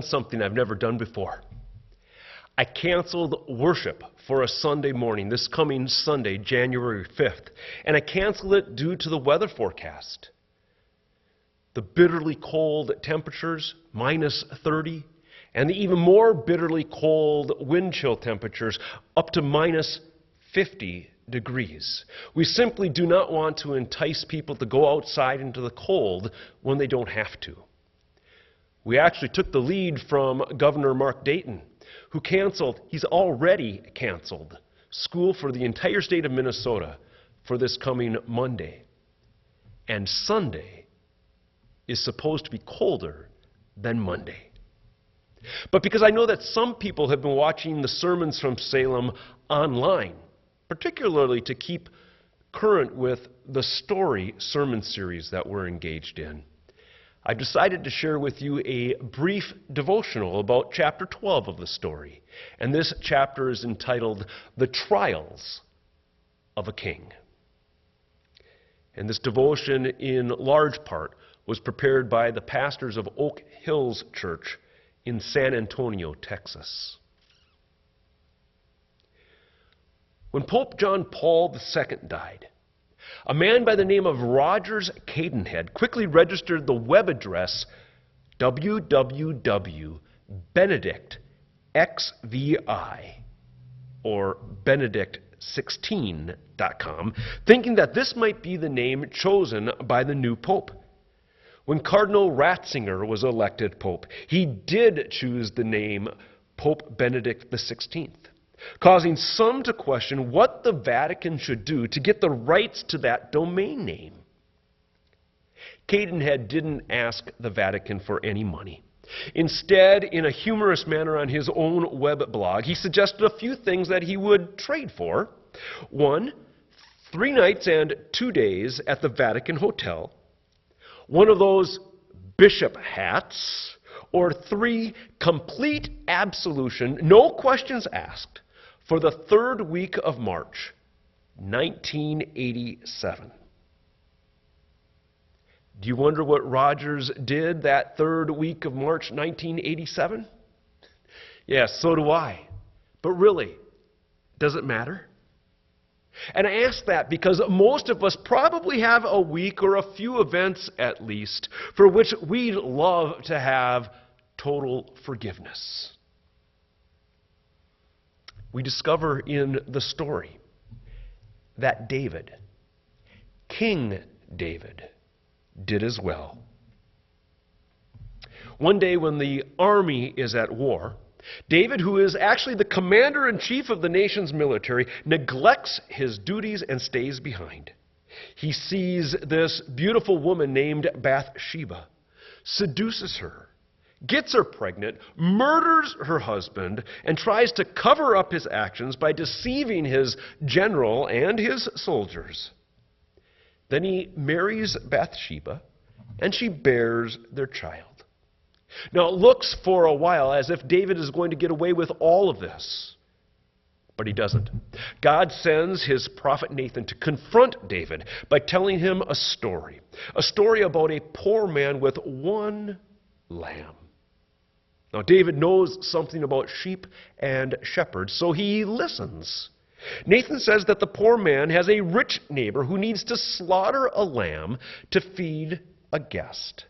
done something I've never done before. I canceled worship for a Sunday morning, this coming Sunday, January 5th, and I canceled it due to the weather forecast. The bitterly cold temperatures, minus 30, and the even more bitterly cold wind chill temperatures, up to minus 50 degrees. We simply do not want to entice people to go outside into the cold when they don't have to. We actually took the lead from Governor Mark Dayton, who he's already canceled school for the entire state of Minnesota for this coming Monday. And Sunday is supposed to be colder than Monday. But because I know that some people have been watching the sermons from Salem online, particularly to keep current with the story sermon series that we're engaged in, I decided to share with you a brief devotional about chapter 12 of the story. And this chapter is entitled, The Trials of a King. And this devotion, in large part, was prepared by the pastors of Oak Hills Church in San Antonio, Texas. When Pope John Paul II died, a man by the name of Rogers Cadenhead quickly registered the web address www.benedictxvi, or benedict16.com, thinking that this might be the name chosen by the new pope. When Cardinal Ratzinger was elected pope, he did choose the name Pope Benedict XVI, causing some to question what the Vatican should do to get the rights to that domain name. Cadenhead didn't ask the Vatican for any money. Instead, in a humorous manner on his own web blog, he suggested a few things that he would trade for. 1, 3 nights and 2 days at the Vatican Hotel, one of those bishop hats, or 3, complete absolution, no questions asked, for the 3rd week of March, 1987. Do you wonder what Rogers did that 3rd week of March, 1987? Yes, so do I. But really, does it matter? And I ask that because most of us probably have a week or a few events at least for which we'd love to have total forgiveness. We discover in the story that David, King David, did as well. One day when the army is at war, David, who is actually the commander-in-chief of the nation's military, neglects his duties and stays behind. He sees this beautiful woman named Bathsheba, seduces her, gets her pregnant, murders her husband, and tries to cover up his actions by deceiving his general and his soldiers. Then he marries Bathsheba, and she bears their child. Now, it looks for a while as if David is going to get away with all of this, but he doesn't. God sends his prophet Nathan to confront David by telling him a story about a poor man with one lamb. Now, David knows something about sheep and shepherds, so he listens. Nathan says that the poor man has a rich neighbor who needs to slaughter a lamb to feed a guest.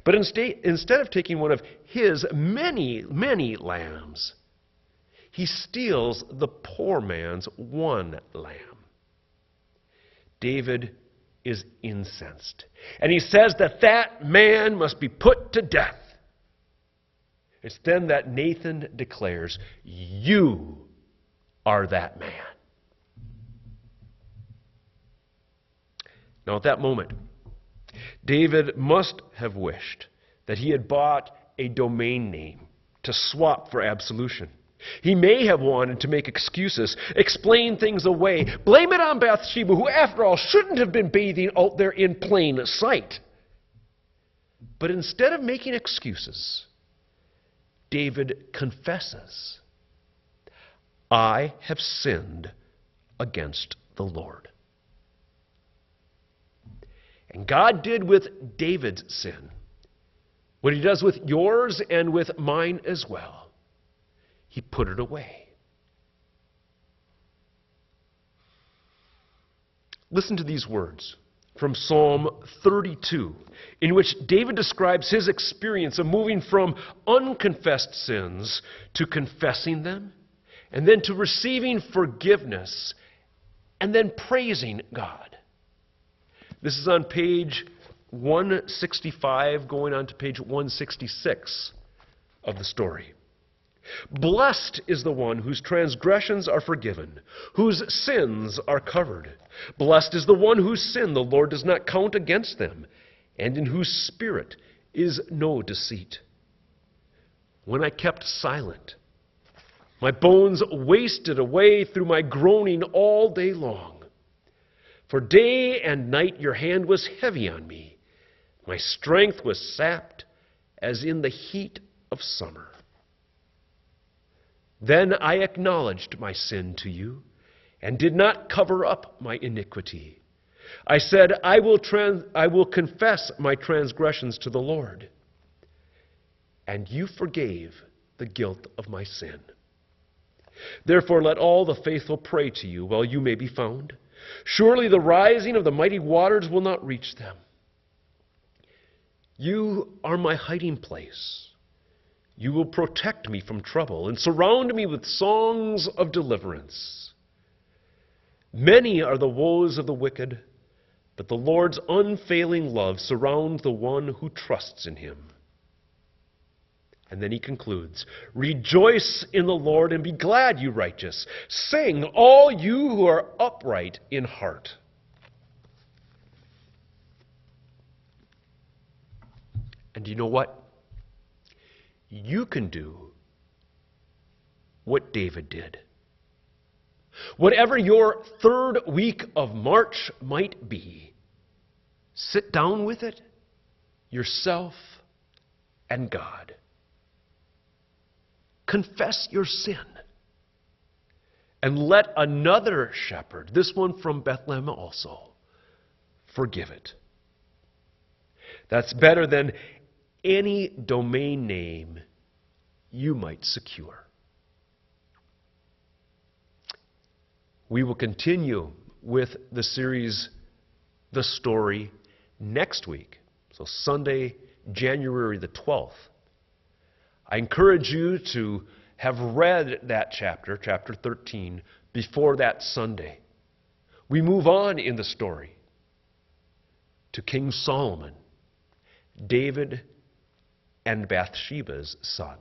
But instead of taking one of his many, many lambs, he steals the poor man's one lamb. David is incensed, and he says that that man must be put to death. It's then that Nathan declares, "You are that man." Now, at that moment, David must have wished that he had bought a domain name to swap for absolution. He may have wanted to make excuses, explain things away, blame it on Bathsheba, who, after all, shouldn't have been bathing out there in plain sight. But instead of making excuses, David confesses, "I have sinned against the Lord." And God did with David's sin what he does with yours and with mine as well. He put it away. Listen to these words from Psalm 32, in which David describes his experience of moving from unconfessed sins to confessing them, and then to receiving forgiveness, and then praising God. This is on page 165, going on to page 166 of the story. Blessed is the one whose transgressions are forgiven, whose sins are covered. Blessed is the one whose sin the Lord does not count against them, and in whose spirit is no deceit. When I kept silent, my bones wasted away through my groaning all day long. For day and night your hand was heavy on me. My strength was sapped as in the heat of summer. Then I acknowledged my sin to you and did not cover up my iniquity. I said, I will confess my transgressions to the Lord. And you forgave the guilt of my sin. Therefore let all the faithful pray to you while you may be found. Surely the rising of the mighty waters will not reach them. You are my hiding place. You will protect me from trouble and surround me with songs of deliverance. Many are the woes of the wicked, but the Lord's unfailing love surrounds the one who trusts in him. And then he concludes, rejoice in the Lord and be glad, you righteous. Sing, all you who are upright in heart. And you know what? You can do what David did. Whatever your third week of March might be, sit down with it, yourself, and God. Confess your sin. And let another shepherd, this one from Bethlehem also, forgive it. That's better than any domain name you might secure. We will continue with the series, The Story, next week. So Sunday, January the 12th. I encourage you to have read that chapter, chapter 13, before that Sunday. We move on in the story to King Solomon, David, and Bathsheba's son.